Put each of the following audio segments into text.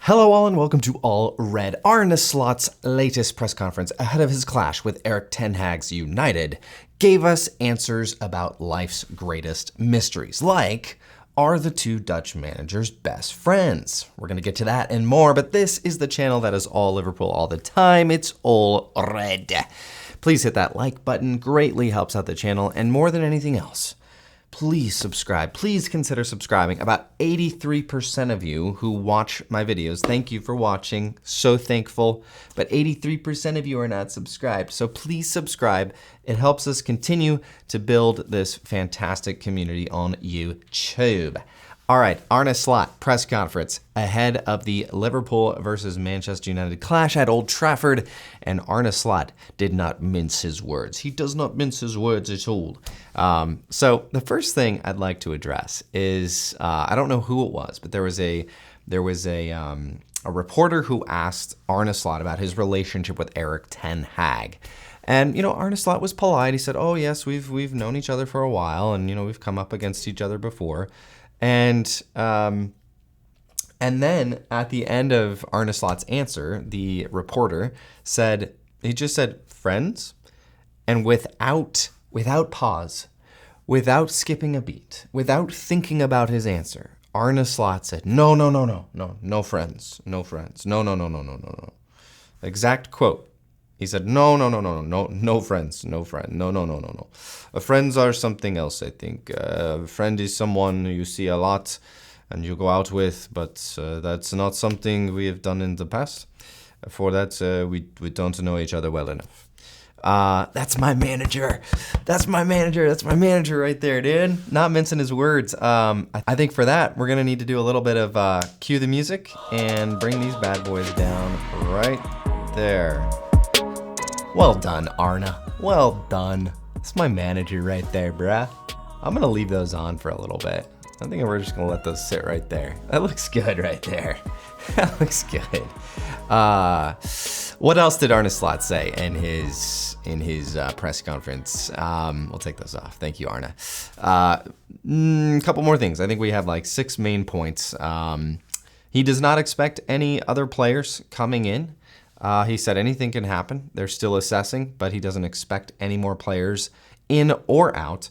Hello all and welcome to All Red. Arne Slot's latest press conference ahead of his clash with Erik Ten Hag's United gave us answers about life's greatest mysteries, like, are the two Dutch managers best friends? We're going to get to that and more, but this is the channel that is all Liverpool all the time. It's All Red. Please hit that like button, greatly helps out the channel, and more than anything else, please subscribe. Please consider subscribing. About 83% of you who watch my videos, thank you for watching. So thankful. But 83% of you are not subscribed. So please subscribe. It helps us continue to build this fantastic community on YouTube. All right, Arne Slot press conference ahead of the Liverpool versus Manchester United clash at Old Trafford, and Arne Slot did not mince his words. He does not mince his words at all. So the first thing I'd like to address is I don't know who it was, but there was a reporter who asked Arne Slot about his relationship with Erik Ten Hag. And, Arne Slot was polite. He said, oh, yes, we've known each other for a while, and, we've come up against each other before. And then at the end of Arne Slot's answer, the reporter he just said, friends, and without pause, without skipping a beat, without thinking about his answer, Arne Slot said, no friends, no friends, no. Exact quote. He said, no friends, no friend, no. Friends are something else, I think. A friend is someone you see a lot and you go out with, but that's not something we have done in the past. For that, we don't know each other well enough. That's my manager. That's my manager right there, dude. Not mincing his words. I think for that, we're going to need to do a little bit of cue the music and bring these bad boys down right there. Well done, Arne. Well done. That's my manager right there, bruh. I'm going to leave those on for a little bit. I think we're just going to let those sit right there. That looks good right there. That looks good. What else did Arne Slot say in his press conference? We'll take those off. Thank you, Arne. A couple more things. I think we have like 6 main points. He does not expect any other players coming in. He said anything can happen. They're still assessing, but he doesn't expect any more players in or out,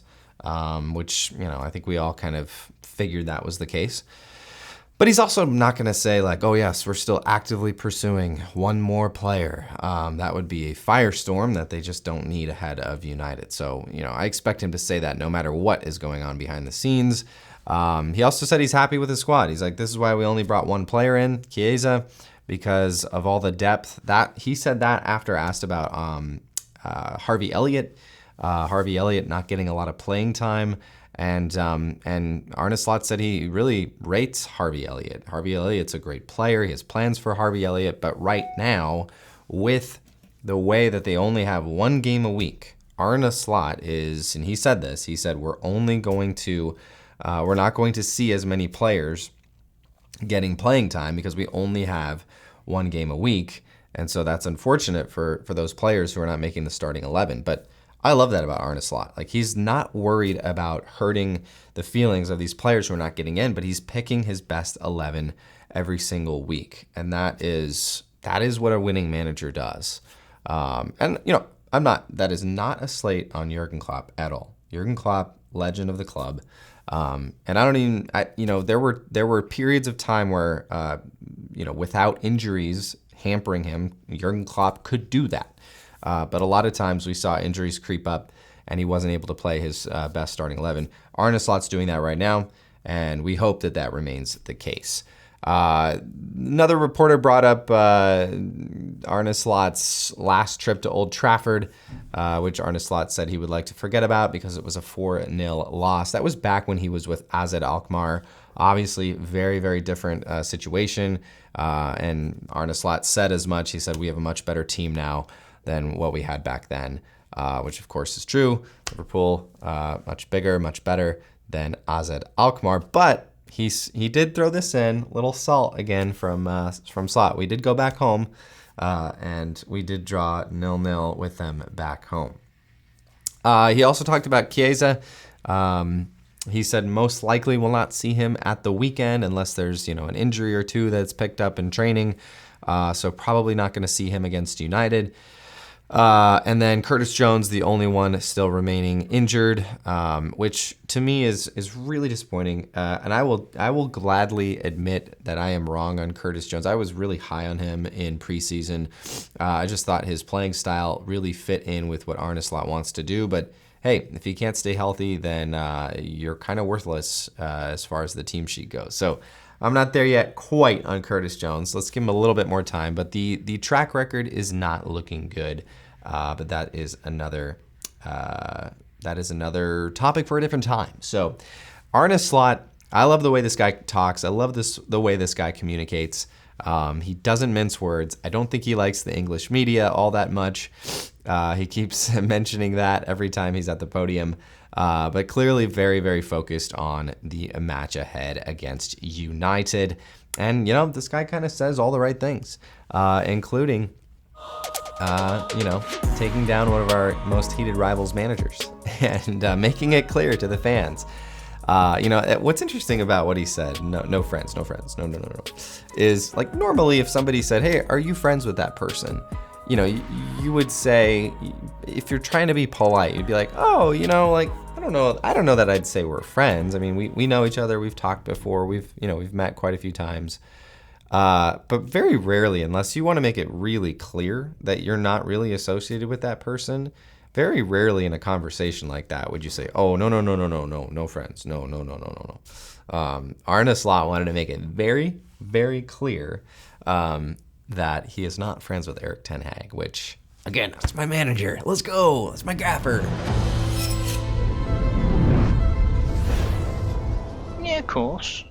which, I think we all kind of figured that was the case. But he's also not going to say like, oh, yes, we're still actively pursuing one more player. That would be a firestorm that they just don't need ahead of United. So, I expect him to say that no matter what is going on behind the scenes. He also said he's happy with his squad. He's like, this is why we only brought one player in, Chiesa, because of all the depth. That he said that after asked about Harvey Elliott. Harvey Elliott not getting a lot of playing time. And Arne Slot said he really rates Harvey Elliott. Harvey Elliott's a great player. He has plans for Harvey Elliott. But right now, with the way that they only have one game a week, Arne Slot is, and he said this, he said, we're not going to see as many players getting playing time because we only have one game a week. And so that's unfortunate for those players who are not making the starting 11. But I love that about Arne Slot. Like, he's not worried about hurting the feelings of these players who are not getting in, but he's picking his best 11 every single week. And that is what a winning manager does. That is not a slate on Jurgen Klopp at all. Jurgen Klopp, legend of the club. And there were periods of time where, without injuries hampering him, Jurgen Klopp could do that. But a lot of times we saw injuries creep up and he wasn't able to play his best starting 11. Arne Slot's doing that right now, and we hope that remains the case. Another reporter brought up Arne Slot's last trip to Old Trafford, which Arne Slot said he would like to forget about because it was a 4-0 loss. That was back when he was with AZ Alkmaar. Obviously, very, very different situation. And Arne Slot said as much. He said, we have a much better team now than what we had back then, which of course is true. Liverpool, much bigger, much better than AZ Alkmaar. But he did throw this in, little salt again from Slot. We did go back home, and we did draw 0-0 with them back home. He also talked about Chiesa. He said most likely we'll not see him at the weekend unless there's, an injury or two that's picked up in training. So probably not going to see him against United. And then Curtis Jones, the only one still remaining injured, which to me is really disappointing. And I will gladly admit that I am wrong on Curtis Jones. I was really high on him in preseason. I just thought his playing style really fit in with what Arne Slot wants to do. But hey, if he can't stay healthy, then you're kind of worthless as far as the team sheet goes. So I'm not there yet quite on Curtis Jones. Let's give him a little bit more time. But the track record is not looking good. But that is another topic for a different time. So Arne Slot, I love the way this guy talks. I love the way this guy communicates. He doesn't mince words. I don't think he likes the English media all that much. He keeps mentioning that every time he's at the podium. But clearly very, very focused on the match ahead against United. And, this guy kind of says all the right things, including, taking down one of our most heated rivals managers and making it clear to the fans. What's interesting about what he said, no friends, no, is like normally if somebody said, hey, are you friends with that person? You would say, if you're trying to be polite, you'd be like, oh, I don't know that I'd say we're friends. I mean, we know each other. We've talked before. We've met quite a few times. But very rarely, unless you want to make it really clear that you're not really associated with that person, very rarely in a conversation like that would you say, oh, no friends. No. Arne Slot wanted to make it very, very clear that he is not friends with Erik Ten Hag, which, again, that's my manager. Let's go. That's my gaffer. Yeah, of course.